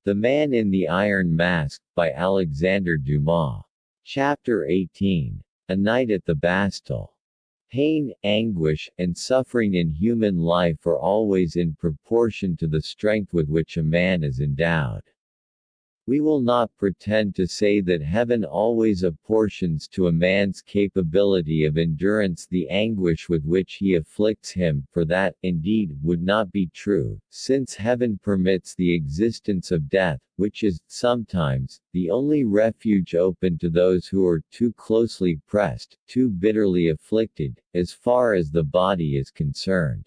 The Man in the Iron Mask, by Alexandre Dumas. Chapter 18. A Night at the Bastille. Pain, anguish, and suffering in human life are always in proportion to the strength with which a man is endowed. We will not pretend to say that heaven always apportions to a man's capability of endurance the anguish with which he afflicts him, for that, indeed, would not be true, since heaven permits the existence of death, which is, sometimes, the only refuge open to those who are too closely pressed, too bitterly afflicted, as far as the body is concerned.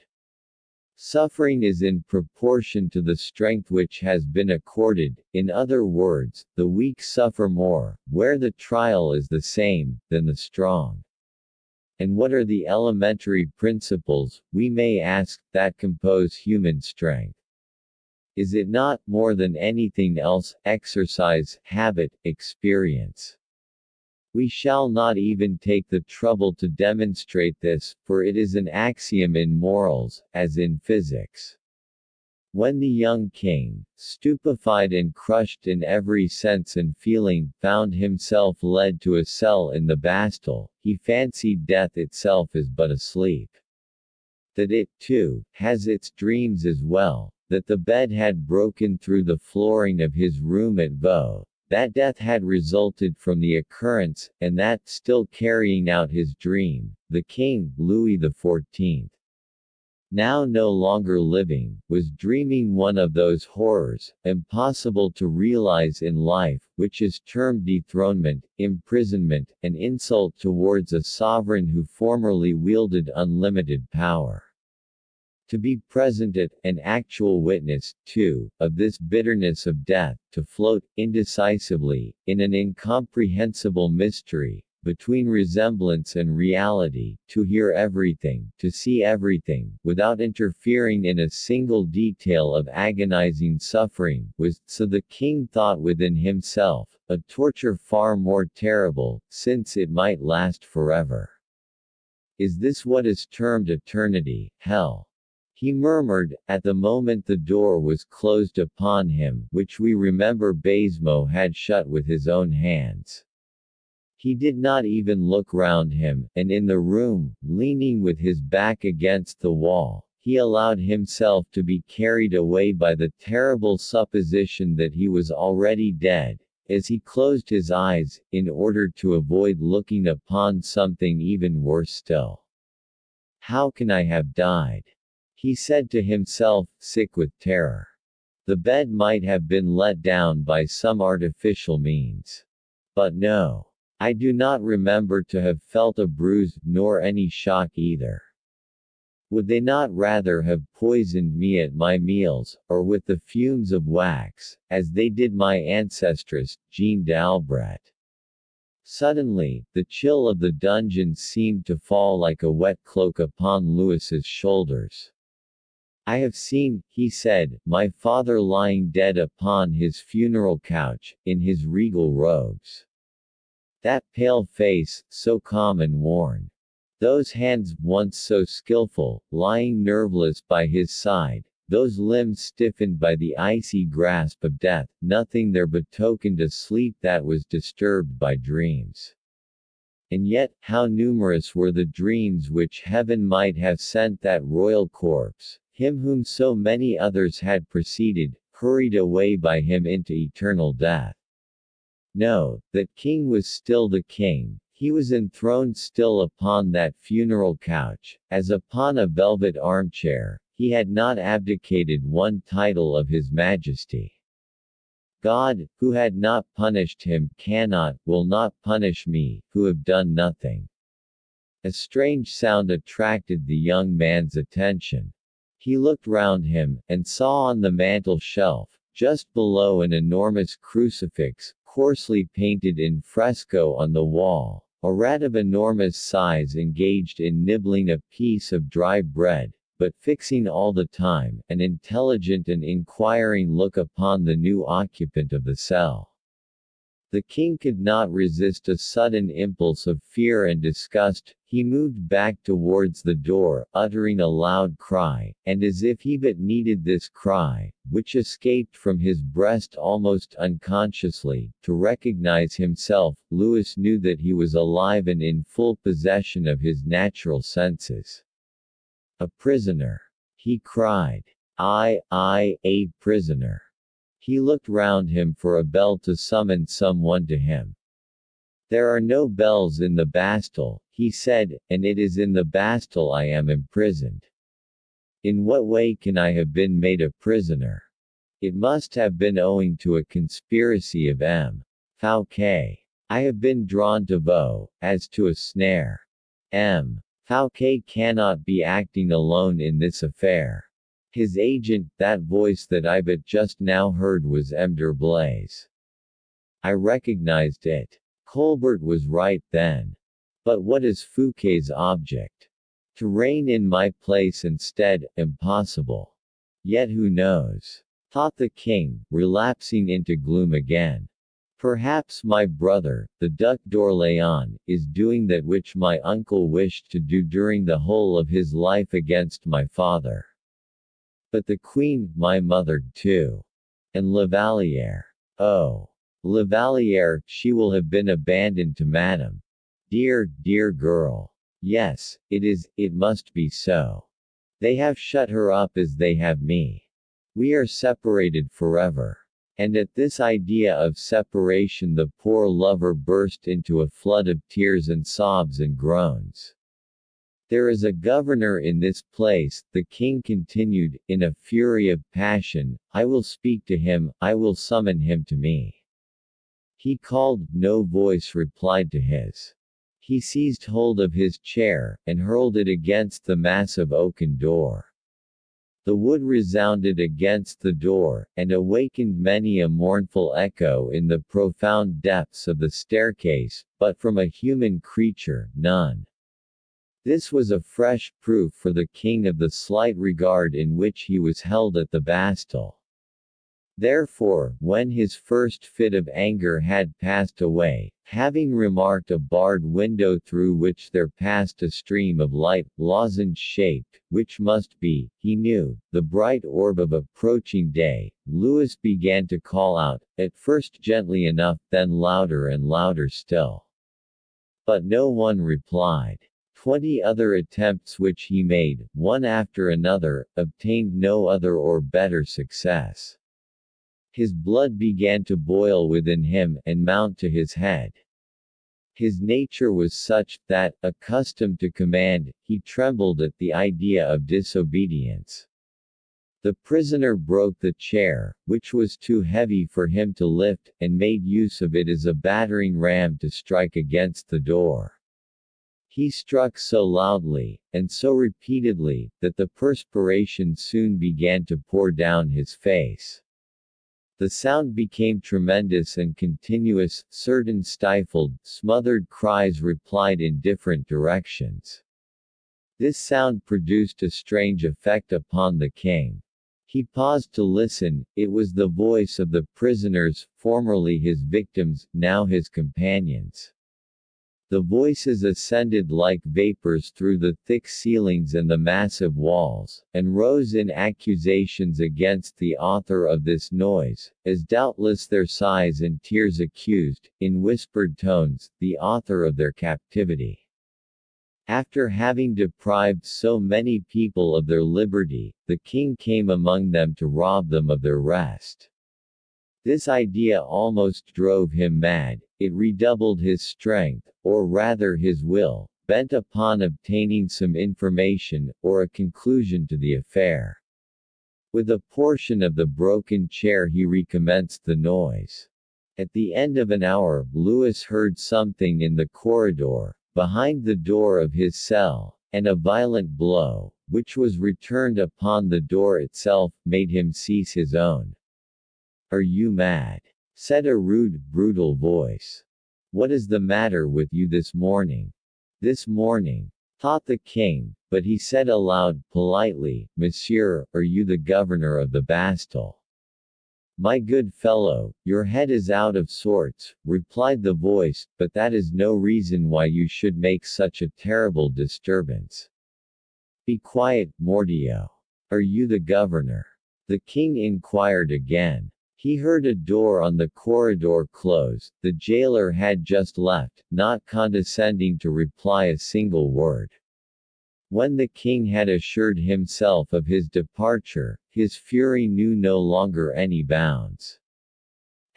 Suffering is in proportion to the strength which has been accorded, in other words, the weak suffer more, where the trial is the same, than the strong. And what are the elementary principles, we may ask, that compose human strength? Is it not, more than anything else, exercise, habit, experience? We shall not even take the trouble to demonstrate this, for it is an axiom in morals, as in physics. When the young king, stupefied and crushed in every sense and feeling, found himself led to a cell in the Bastille, he fancied death itself is but a sleep. That it, too, has its dreams as well, that the bed had broken through the flooring of his room at Vaux, that death had resulted from the occurrence, and that, still carrying out his dream, the king, Louis XIV, now no longer living, was dreaming one of those horrors, impossible to realize in life, which is termed dethronement, imprisonment, and insult towards a sovereign who formerly wielded unlimited power. To be present at, and actual witness, too, of this bitterness of death, to float, indecisively, in an incomprehensible mystery, between resemblance and reality, to hear everything, to see everything, without interfering in a single detail of agonizing suffering, was, so the king thought within himself, a torture far more terrible, since it might last forever. Is this what is termed eternity, hell? He murmured, at the moment the door was closed upon him, which we remember Baisemeaux had shut with his own hands. He did not even look round him, and in the room, leaning with his back against the wall, he allowed himself to be carried away by the terrible supposition that he was already dead, as he closed his eyes, in order to avoid looking upon something even worse still. "How can I have died?" he said to himself, sick with terror. The bed might have been let down by some artificial means. But no. I do not remember to have felt a bruise, nor any shock either. Would they not rather have poisoned me at my meals, or with the fumes of wax, as they did my ancestress, Jeanne d'Albret? Suddenly, the chill of the dungeon seemed to fall like a wet cloak upon Louis's shoulders. "I have seen," he said, "my father lying dead upon his funeral couch, in his regal robes. That pale face, so calm and worn. Those hands, once so skillful, lying nerveless by his side, those limbs stiffened by the icy grasp of death, nothing there betokened a sleep that was disturbed by dreams. And yet, how numerous were the dreams which heaven might have sent that royal corpse, him whom so many others had preceded, hurried away by him into eternal death. No, that king was still the king, he was enthroned still upon that funeral couch, as upon a velvet armchair, he had not abdicated one title of his majesty. God, who had not punished him, cannot, will not punish me, who have done nothing." A strange sound attracted the young man's attention. He looked round him, and saw on the mantel shelf, just below an enormous crucifix, coarsely painted in fresco on the wall, a rat of enormous size engaged in nibbling a piece of dry bread, but fixing all the time an intelligent and inquiring look upon the new occupant of the cell. The king could not resist a sudden impulse of fear and disgust. He moved back towards the door, uttering a loud cry, and as if he but needed this cry, which escaped from his breast almost unconsciously, to recognize himself, Louis knew that he was alive and in full possession of his natural senses. "A prisoner!" he cried. A prisoner." He looked round him for a bell to summon someone to him. "There are no bells in the Bastille," he said, "and it is in the Bastille I am imprisoned. In what way can I have been made a prisoner? It must have been owing to a conspiracy of M. Fouquet. I have been drawn to Vaux, as to a snare. M. Fouquet cannot be acting alone in this affair. His agent, that voice that I but just now heard, was M. d'Herblay. I recognized it. Colbert was right then. But what is Fouquet's object? To reign in my place instead? Impossible. Yet who knows? Thought the king, relapsing into gloom again. Perhaps my brother, the Duc d'Orléans, is doing that which my uncle wished to do during the whole of his life against my father. But the queen, my mother, too. And La Vallière. Oh! La Vallière, she will have been abandoned to Madame. Dear, dear girl. Yes, it must be so. They have shut her up as they have me. We are separated forever." And at this idea of separation the poor lover burst into a flood of tears and sobs and groans. "There is a governor in this place," the king continued, in a fury of passion. "I will speak to him, I will summon him to me." He called, no voice replied to his. He seized hold of his chair, and hurled it against the massive oaken door. The wood resounded against the door, and awakened many a mournful echo in the profound depths of the staircase, but from a human creature, none. This was a fresh proof for the king of the slight regard in which he was held at the Bastille. Therefore, when his first fit of anger had passed away, having remarked a barred window through which there passed a stream of light, lozenge-shaped, which must be, he knew, the bright orb of approaching day, Louis began to call out, at first gently enough, then louder and louder still. But no one replied. 20 other attempts which he made, one after another, obtained no other or better success. His blood began to boil within him, and mount to his head. His nature was such, that, accustomed to command, he trembled at the idea of disobedience. The prisoner broke the chair, which was too heavy for him to lift, and made use of it as a battering ram to strike against the door. He struck so loudly, and so repeatedly, that the perspiration soon began to pour down his face. The sound became tremendous and continuous, certain stifled, smothered cries replied in different directions. This sound produced a strange effect upon the king. He paused to listen. It was the voice of the prisoners, formerly his victims, now his companions. The voices ascended like vapors through the thick ceilings and the massive walls, and rose in accusations against the author of this noise, as doubtless their sighs and tears accused, in whispered tones, the author of their captivity. After having deprived so many people of their liberty, the king came among them to rob them of their rest. This idea almost drove him mad. It redoubled his strength, or rather his will, bent upon obtaining some information, or a conclusion to the affair. With a portion of the broken chair he recommenced the noise. At the end of an hour, Louis heard something in the corridor, behind the door of his cell, and a violent blow, which was returned upon the door itself, made him cease his own. "Are you mad?" said a rude, brutal voice. "What is the matter with you this morning?" "This morning," thought the king, but he said aloud, politely, "Monsieur, are you the governor of the Bastille?" My good fellow, your head is out of sorts, replied the voice, but that is no reason why you should make such a terrible disturbance. Be quiet, Mordeo. Are you the governor? The king inquired again. He heard a door on the corridor close. The jailer had just left, not condescending to reply a single word. When the king had assured himself of his departure, his fury knew no longer any bounds.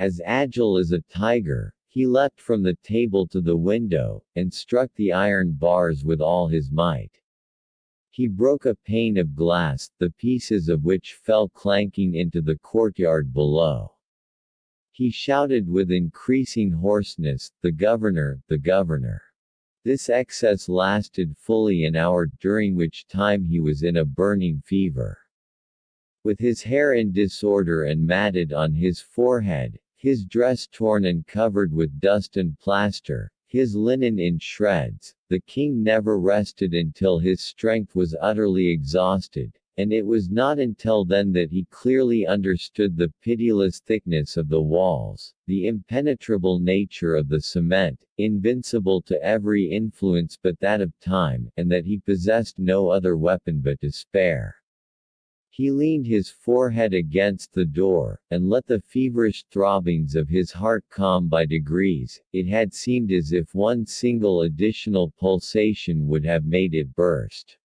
As agile as a tiger, he leapt from the table to the window, and struck the iron bars with all his might. He broke a pane of glass, the pieces of which fell clanking into the courtyard below. He shouted with increasing hoarseness, "The governor, the governor!" This excess lasted fully an hour, during which time he was in a burning fever. With his hair in disorder and matted on his forehead, his dress torn and covered with dust and plaster, his linen in shreds, the king never rested until his strength was utterly exhausted, and it was not until then that he clearly understood the pitiless thickness of the walls, the impenetrable nature of the cement, invincible to every influence but that of time, and that he possessed no other weapon but despair. He leaned his forehead against the door, and let the feverish throbbings of his heart calm by degrees. It had seemed as if one single additional pulsation would have made it burst.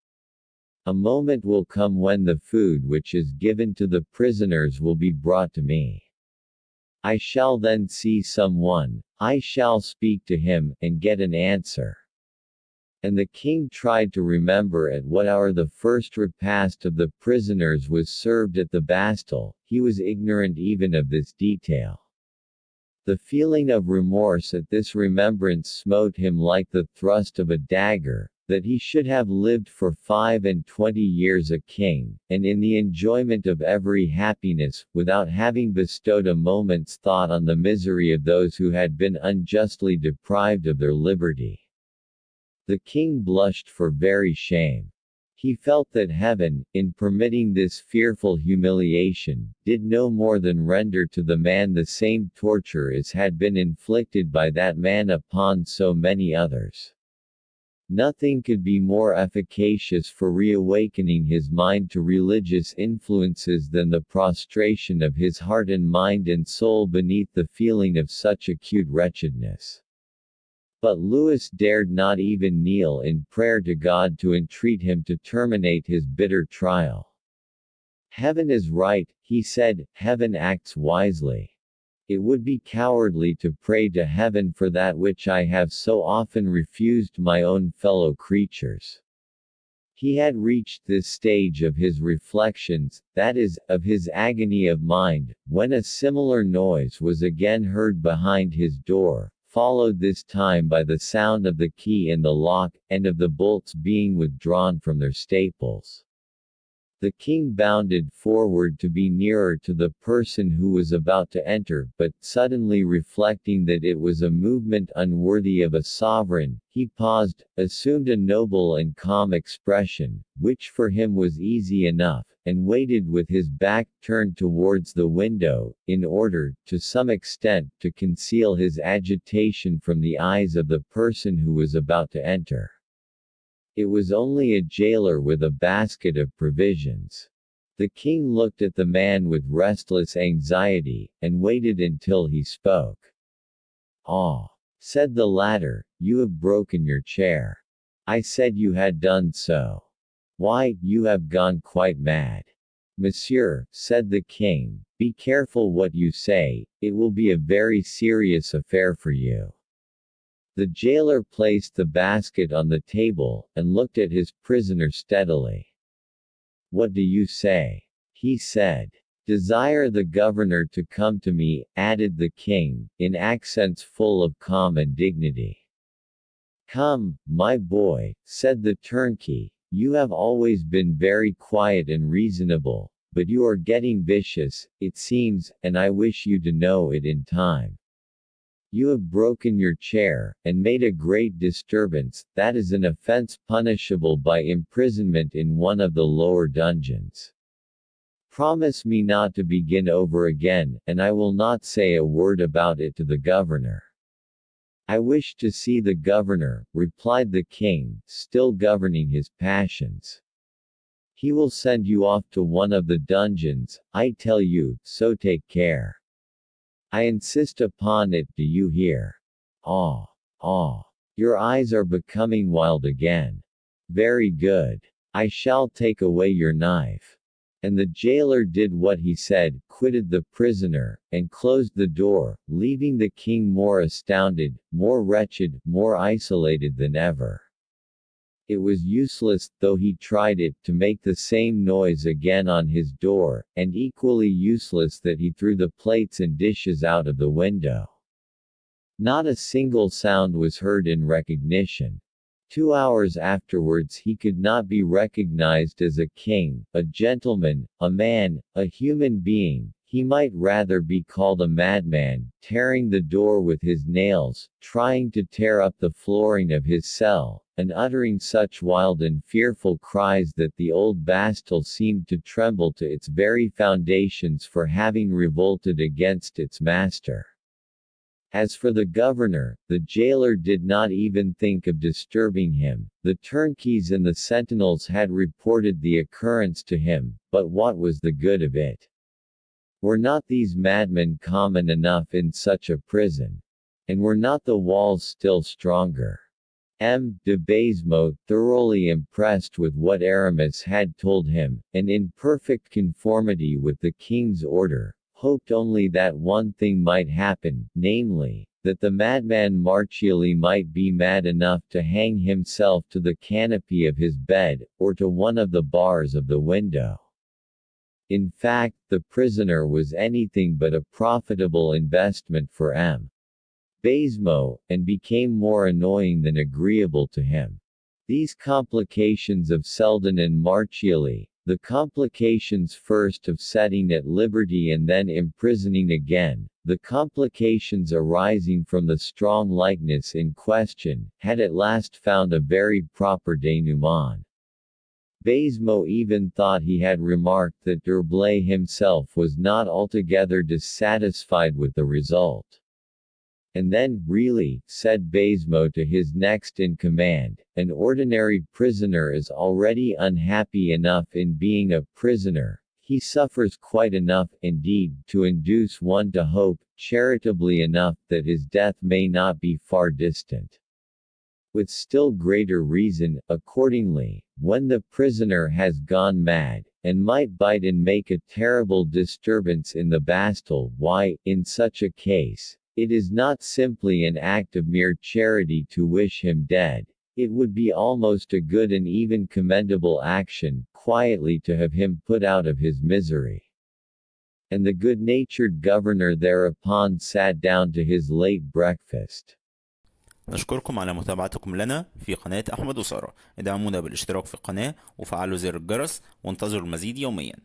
A moment will come when the food which is given to the prisoners will be brought to me. I shall then see someone, I shall speak to him, and get an answer. And the king tried to remember at what hour the first repast of the prisoners was served at the Bastille. He was ignorant even of this detail. The feeling of remorse at this remembrance smote him like the thrust of a dagger, that he should have lived for 25 years a king, and in the enjoyment of every happiness, without having bestowed a moment's thought on the misery of those who had been unjustly deprived of their liberty. The king blushed for very shame. He felt that heaven, in permitting this fearful humiliation, did no more than render to the man the same torture as had been inflicted by that man upon so many others. Nothing could be more efficacious for reawakening his mind to religious influences than the prostration of his heart and mind and soul beneath the feeling of such acute wretchedness. But Louis dared not even kneel in prayer to God to entreat him to terminate his bitter trial. Heaven is right, he said, heaven acts wisely. It would be cowardly to pray to heaven for that which I have so often refused my own fellow creatures. He had reached this stage of his reflections, that is, of his agony of mind, when a similar noise was again heard behind his door, followed this time by the sound of the key in the lock, and of the bolts being withdrawn from their staples. The king bounded forward to be nearer to the person who was about to enter, but, suddenly reflecting that it was a movement unworthy of a sovereign, he paused, assumed a noble and calm expression, which for him was easy enough, and waited with his back turned towards the window, in order, to some extent, to conceal his agitation from the eyes of the person who was about to enter. It was only a jailer with a basket of provisions. The king looked at the man with restless anxiety, and waited until he spoke. "Ah," said the latter, "you have broken your chair. I said you had done so. Why, you have gone quite mad." "Monsieur," said the king, "be careful what you say, it will be a very serious affair for you." The jailer placed the basket on the table, and looked at his prisoner steadily. "What do you say?" he said. "Desire the governor to come to me," added the king, in accents full of calm and dignity. "Come, my boy," said the turnkey, "you have always been very quiet and reasonable, but you are getting vicious, it seems, and I wish you to know it in time. You have broken your chair, and made a great disturbance. That is an offense punishable by imprisonment in one of the lower dungeons. Promise me not to begin over again, and I will not say a word about it to the governor. I wish to see the governor, replied the king, still governing his passions. He will send you off to one of the dungeons, I tell you, so take care. I insist upon it, do you hear? Ah, ah. Your eyes are becoming wild again. Very good. I shall take away your knife. And the jailer did what he said, quitted the prisoner, and closed the door, leaving the king more astounded, more wretched, more isolated than ever. It was useless, though he tried it, to make the same noise again on his door, and equally useless that he threw the plates and dishes out of the window. Not a single sound was heard in recognition. 2 hours afterwards he could not be recognized as a king, a gentleman, a man, a human being. He might rather be called a madman, tearing the door with his nails, trying to tear up the flooring of his cell, and uttering such wild and fearful cries that the old Bastille seemed to tremble to its very foundations for having revolted against its master. As for the governor, the jailer did not even think of disturbing him. The turnkeys and the sentinels had reported the occurrence to him, but what was the good of it? Were not these madmen common enough in such a prison? And were not the walls still stronger? M. de Baisemeaux, thoroughly impressed with what Aramis had told him, and in perfect conformity with the king's order, hoped only that one thing might happen, namely, that the madman Marchiali might be mad enough to hang himself to the canopy of his bed, or to one of the bars of the window. In fact, the prisoner was anything but a profitable investment for M. Baisemeaux, and became more annoying than agreeable to him. These complications of Selden and Marchiali, the complications first of setting at liberty and then imprisoning again, the complications arising from the strong likeness in question, had at last found a very proper denouement. Baisemeaux even thought he had remarked that D'Herblay himself was not altogether dissatisfied with the result. And then, really, said Baisemeaux to his next in command, an ordinary prisoner is already unhappy enough in being a prisoner. He suffers quite enough, indeed, to induce one to hope, charitably enough, that his death may not be far distant. With still greater reason, accordingly, when the prisoner has gone mad, and might bite and make a terrible disturbance in the Bastille, why, in such a case, it is not simply an act of mere charity to wish him dead. It would be almost a good and even commendable action, quietly to have him put out of his misery. And the good-natured governor thereupon sat down to his late breakfast. نشكركم على متابعتكم لنا في قناة أحمد وسارة. ادعمونا بالاشتراك في القناة وفعلوا زر الجرس وانتظروا المزيد يوميا.